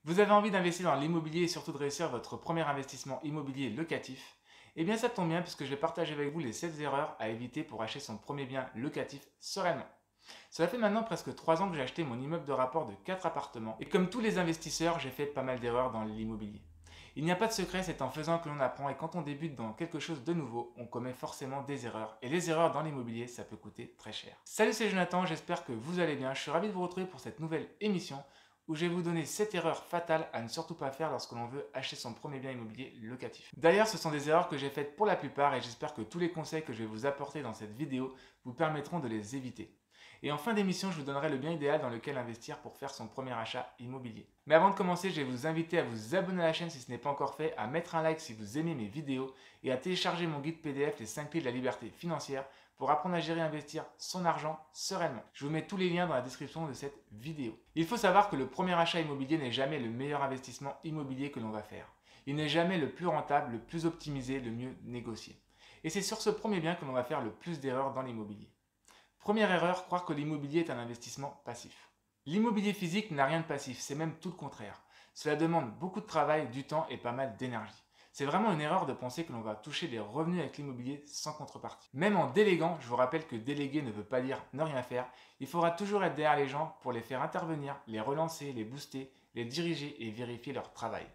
Vous avez envie d'investir dans l'immobilier et surtout de réussir votre premier investissement immobilier locatif? Eh bien ça tombe bien puisque je vais partager avec vous les 7 erreurs à éviter pour acheter son premier bien locatif sereinement. Cela fait maintenant presque 3 ans que j'ai acheté mon immeuble de rapport de 4 appartements et comme tous les investisseurs, j'ai fait pas mal d'erreurs dans l'immobilier. Il n'y a pas de secret, c'est en faisant que l'on apprend et quand on débute dans quelque chose de nouveau, on commet forcément des erreurs. Et les erreurs dans l'immobilier, ça peut coûter très cher. Salut, c'est Jonathan, j'espère que vous allez bien. Je suis ravi de vous retrouver pour cette nouvelle émission où je vais vous donner 7 erreurs fatales à ne surtout pas faire lorsque l'on veut acheter son premier bien immobilier locatif. D'ailleurs, ce sont des erreurs que j'ai faites pour la plupart et j'espère que tous les conseils que je vais vous apporter dans cette vidéo vous permettront de les éviter. Et en fin d'émission, je vous donnerai le bien idéal dans lequel investir pour faire son premier achat immobilier. Mais avant de commencer, je vais vous inviter à vous abonner à la chaîne si ce n'est pas encore fait, à mettre un like si vous aimez mes vidéos et à télécharger mon guide PDF Les 5 clés de la liberté financière pour apprendre à gérer et investir son argent sereinement. Je vous mets tous les liens dans la description de cette vidéo. Il faut savoir que le premier achat immobilier n'est jamais le meilleur investissement immobilier que l'on va faire. Il n'est jamais le plus rentable, le plus optimisé, le mieux négocié. Et c'est sur ce premier bien que l'on va faire le plus d'erreurs dans l'immobilier. Première erreur, croire que l'immobilier est un investissement passif. L'immobilier physique n'a rien de passif, c'est même tout le contraire. Cela demande beaucoup de travail, du temps et pas mal d'énergie. C'est vraiment une erreur de penser que l'on va toucher des revenus avec l'immobilier sans contrepartie. Même en déléguant, je vous rappelle que déléguer ne veut pas dire ne rien faire, il faudra toujours être derrière les gens pour les faire intervenir, les relancer, les booster, les diriger et vérifier leur travail.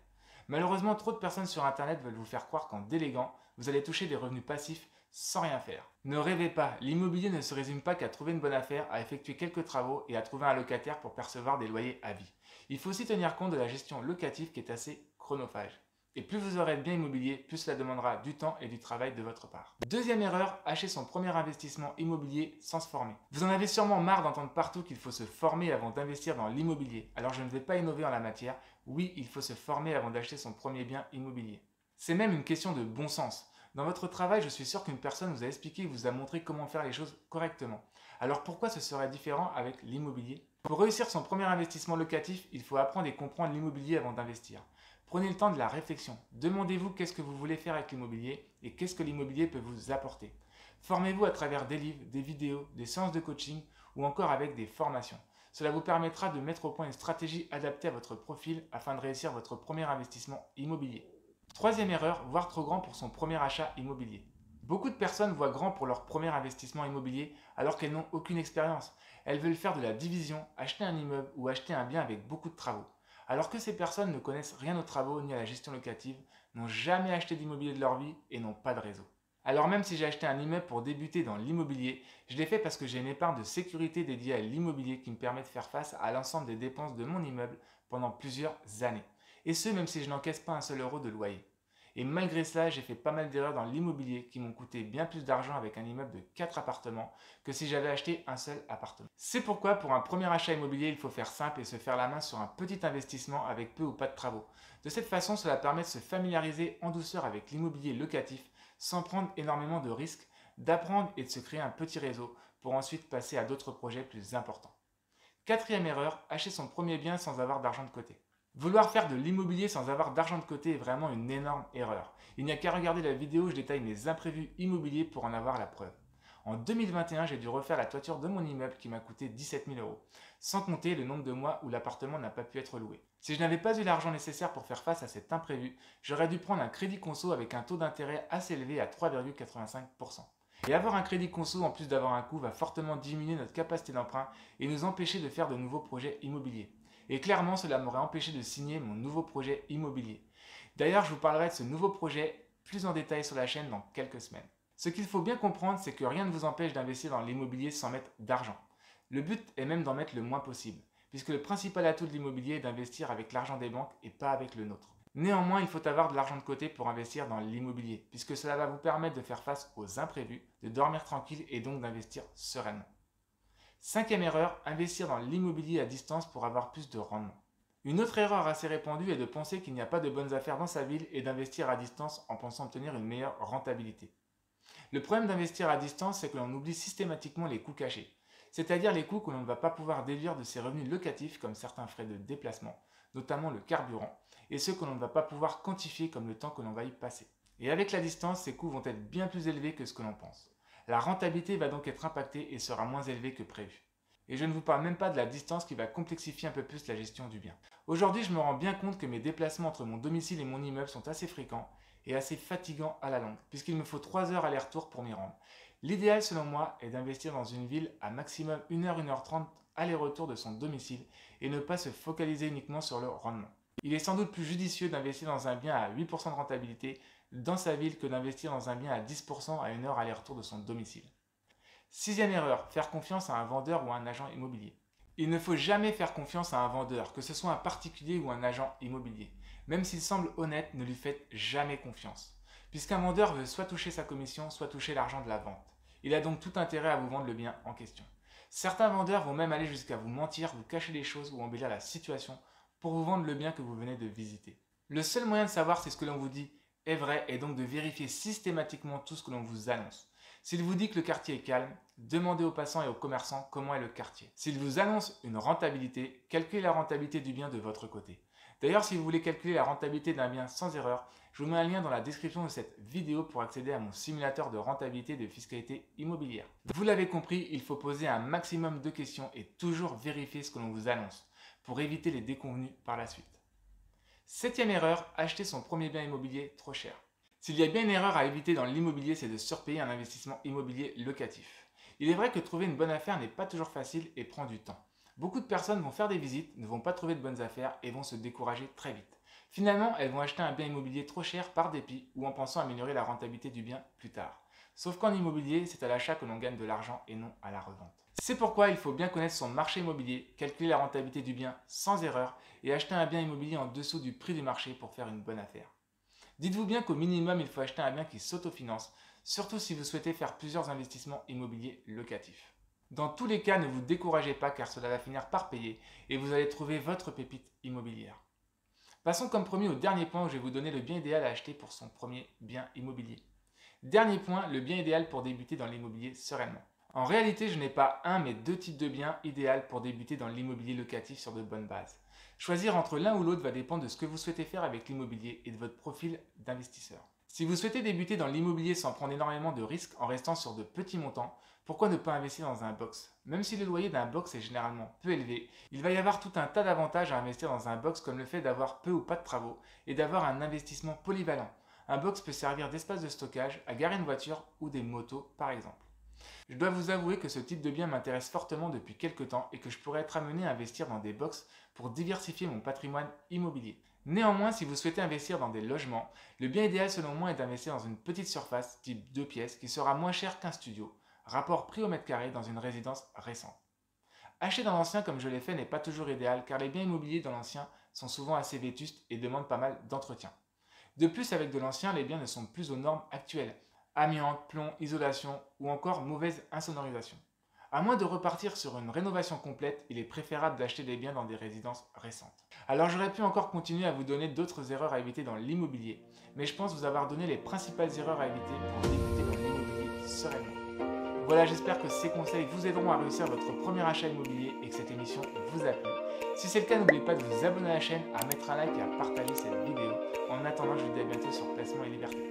Malheureusement, trop de personnes sur Internet veulent vous faire croire qu'en déléguant, vous allez toucher des revenus passifs sans rien faire. Ne rêvez pas, l'immobilier ne se résume pas qu'à trouver une bonne affaire, à effectuer quelques travaux et à trouver un locataire pour percevoir des loyers à vie. Il faut aussi tenir compte de la gestion locative qui est assez chronophage. Et plus vous aurez de biens immobiliers, plus cela demandera du temps et du travail de votre part. Deuxième erreur, acheter son premier investissement immobilier sans se former. Vous en avez sûrement marre d'entendre partout qu'il faut se former avant d'investir dans l'immobilier. Alors je ne vais pas innover en la matière. Oui, il faut se former avant d'acheter son premier bien immobilier. C'est même une question de bon sens. Dans votre travail, je suis sûr qu'une personne vous a expliqué et vous a montré comment faire les choses correctement. Alors pourquoi ce serait différent avec l'immobilier? Pour réussir son premier investissement locatif, il faut apprendre et comprendre l'immobilier avant d'investir. Prenez le temps de la réflexion. Demandez-vous qu'est-ce que vous voulez faire avec l'immobilier et qu'est-ce que l'immobilier peut vous apporter. Formez-vous à travers des livres, des vidéos, des séances de coaching ou encore avec des formations. Cela vous permettra de mettre au point une stratégie adaptée à votre profil afin de réussir votre premier investissement immobilier. Troisième erreur, voir trop grand pour son premier achat immobilier. Beaucoup de personnes voient grand pour leur premier investissement immobilier alors qu'elles n'ont aucune expérience. Elles veulent faire de la division, acheter un immeuble ou acheter un bien avec beaucoup de travaux. Alors que ces personnes ne connaissent rien aux travaux ni à la gestion locative, n'ont jamais acheté d'immobilier de leur vie et n'ont pas de réseau. Alors même si j'ai acheté un immeuble pour débuter dans l'immobilier, je l'ai fait parce que j'ai une épargne de sécurité dédiée à l'immobilier qui me permet de faire face à l'ensemble des dépenses de mon immeuble pendant plusieurs années. Et ce, même si je n'encaisse pas un seul euro de loyer. Et malgré cela, j'ai fait pas mal d'erreurs dans l'immobilier qui m'ont coûté bien plus d'argent avec un immeuble de 4 appartements que si j'avais acheté un seul appartement. C'est pourquoi pour un premier achat immobilier, il faut faire simple et se faire la main sur un petit investissement avec peu ou pas de travaux. De cette façon, cela permet de se familiariser en douceur avec l'immobilier locatif sans prendre énormément de risques, d'apprendre et de se créer un petit réseau pour ensuite passer à d'autres projets plus importants. Quatrième erreur, acheter son premier bien sans avoir d'argent de côté. Vouloir faire de l'immobilier sans avoir d'argent de côté est vraiment une énorme erreur. Il n'y a qu'à regarder la vidéo où je détaille mes imprévus immobiliers pour en avoir la preuve. En 2021, j'ai dû refaire la toiture de mon immeuble qui m'a coûté 17 000 euros, sans compter le nombre de mois où l'appartement n'a pas pu être loué. Si je n'avais pas eu l'argent nécessaire pour faire face à cet imprévu, j'aurais dû prendre un crédit conso avec un taux d'intérêt assez élevé à 3,85%. Et avoir un crédit conso en plus d'avoir un coût va fortement diminuer notre capacité d'emprunt et nous empêcher de faire de nouveaux projets immobiliers. Et clairement, cela m'aurait empêché de signer mon nouveau projet immobilier. D'ailleurs, je vous parlerai de ce nouveau projet plus en détail sur la chaîne dans quelques semaines. Ce qu'il faut bien comprendre, c'est que rien ne vous empêche d'investir dans l'immobilier sans mettre d'argent. Le but est même d'en mettre le moins possible, puisque le principal atout de l'immobilier est d'investir avec l'argent des banques et pas avec le nôtre. Néanmoins, il faut avoir de l'argent de côté pour investir dans l'immobilier, puisque cela va vous permettre de faire face aux imprévus, de dormir tranquille et donc d'investir sereinement. Cinquième erreur, investir dans l'immobilier à distance pour avoir plus de rendement. Une autre erreur assez répandue est de penser qu'il n'y a pas de bonnes affaires dans sa ville et d'investir à distance en pensant obtenir une meilleure rentabilité. Le problème d'investir à distance, c'est que l'on oublie systématiquement les coûts cachés, c'est-à-dire les coûts que l'on ne va pas pouvoir déduire de ses revenus locatifs comme certains frais de déplacement, notamment le carburant, et ceux que l'on ne va pas pouvoir quantifier comme le temps que l'on va y passer. Et avec la distance, ces coûts vont être bien plus élevés que ce que l'on pense. La rentabilité va donc être impactée et sera moins élevée que prévu. Et je ne vous parle même pas de la distance qui va complexifier un peu plus la gestion du bien. Aujourd'hui, je me rends bien compte que mes déplacements entre mon domicile et mon immeuble sont assez fréquents et assez fatigants à la longue, puisqu'il me faut 3 heures aller-retour pour m'y rendre. L'idéal selon moi est d'investir dans une ville à maximum 1 heure, 1 h 30 aller-retour de son domicile et ne pas se focaliser uniquement sur le rendement. Il est sans doute plus judicieux d'investir dans un bien à 8% de rentabilité dans sa ville que d'investir dans un bien à 10% à 1 heure aller-retour de son domicile. Sixième erreur, faire confiance à un vendeur ou à un agent immobilier. Il ne faut jamais faire confiance à un vendeur, que ce soit un particulier ou un agent immobilier. Même s'il semble honnête, ne lui faites jamais confiance. Puisqu'un vendeur veut soit toucher sa commission, soit toucher l'argent de la vente. Il a donc tout intérêt à vous vendre le bien en question. Certains vendeurs vont même aller jusqu'à vous mentir, vous cacher les choses ou embellir la situation pour vous vendre le bien que vous venez de visiter. Le seul moyen de savoir si ce que l'on vous dit est vrai est donc de vérifier systématiquement tout ce que l'on vous annonce. S'il vous dit que le quartier est calme, demandez aux passants et aux commerçants comment est le quartier. S'il vous annonce une rentabilité, calculez la rentabilité du bien de votre côté. D'ailleurs, si vous voulez calculer la rentabilité d'un bien sans erreur, je vous mets un lien dans la description de cette vidéo pour accéder à mon simulateur de rentabilité de fiscalité immobilière. Vous l'avez compris, il faut poser un maximum de questions et toujours vérifier ce que l'on vous annonce pour éviter les déconvenues par la suite. Septième erreur, acheter son premier bien immobilier trop cher. S'il y a bien une erreur à éviter dans l'immobilier, c'est de surpayer un investissement immobilier locatif. Il est vrai que trouver une bonne affaire n'est pas toujours facile et prend du temps. Beaucoup de personnes vont faire des visites, ne vont pas trouver de bonnes affaires et vont se décourager très vite. Finalement, elles vont acheter un bien immobilier trop cher par dépit ou en pensant améliorer la rentabilité du bien plus tard. Sauf qu'en immobilier, c'est à l'achat que l'on gagne de l'argent et non à la revente. C'est pourquoi il faut bien connaître son marché immobilier, calculer la rentabilité du bien sans erreur et acheter un bien immobilier en dessous du prix du marché pour faire une bonne affaire. Dites-vous bien qu'au minimum, il faut acheter un bien qui s'autofinance, surtout si vous souhaitez faire plusieurs investissements immobiliers locatifs. Dans tous les cas, ne vous découragez pas car cela va finir par payer et vous allez trouver votre pépite immobilière. Passons comme promis au dernier point où je vais vous donner le bien idéal à acheter pour son premier bien immobilier. Dernier point, le bien idéal pour débuter dans l'immobilier sereinement. En réalité, je n'ai pas un mais deux types de biens idéaux pour débuter dans l'immobilier locatif sur de bonnes bases. Choisir entre l'un ou l'autre va dépendre de ce que vous souhaitez faire avec l'immobilier et de votre profil d'investisseur. Si vous souhaitez débuter dans l'immobilier sans prendre énormément de risques en restant sur de petits montants, pourquoi ne pas investir dans un box? Même si le loyer d'un box est généralement peu élevé, il va y avoir tout un tas d'avantages à investir dans un box comme le fait d'avoir peu ou pas de travaux et d'avoir un investissement polyvalent. Un box peut servir d'espace de stockage, à garer une voiture ou des motos par exemple. Je dois vous avouer que ce type de bien m'intéresse fortement depuis quelques temps et que je pourrais être amené à investir dans des box pour diversifier mon patrimoine immobilier. Néanmoins, si vous souhaitez investir dans des logements, le bien idéal selon moi est d'investir dans une petite surface type 2 pièces qui sera moins cher qu'un studio, rapport prix au mètre carré dans une résidence récente. Acheter dans l'ancien comme je l'ai fait n'est pas toujours idéal car les biens immobiliers dans l'ancien sont souvent assez vétustes et demandent pas mal d'entretien. De plus, avec de l'ancien, les biens ne sont plus aux normes actuelles. Amiante, plomb, isolation ou encore mauvaise insonorisation. À moins de repartir sur une rénovation complète, il est préférable d'acheter des biens dans des résidences récentes. Alors j'aurais pu encore continuer à vous donner d'autres erreurs à éviter dans l'immobilier, mais je pense vous avoir donné les principales erreurs à éviter pour débuter dans l'immobilier sereinement. Voilà, j'espère que ces conseils vous aideront à réussir votre premier achat immobilier et que cette émission vous a plu. Si c'est le cas, n'oubliez pas de vous abonner à la chaîne, à mettre un like et à partager cette vidéo. En attendant, je vous dis à bientôt sur Placement et Liberté.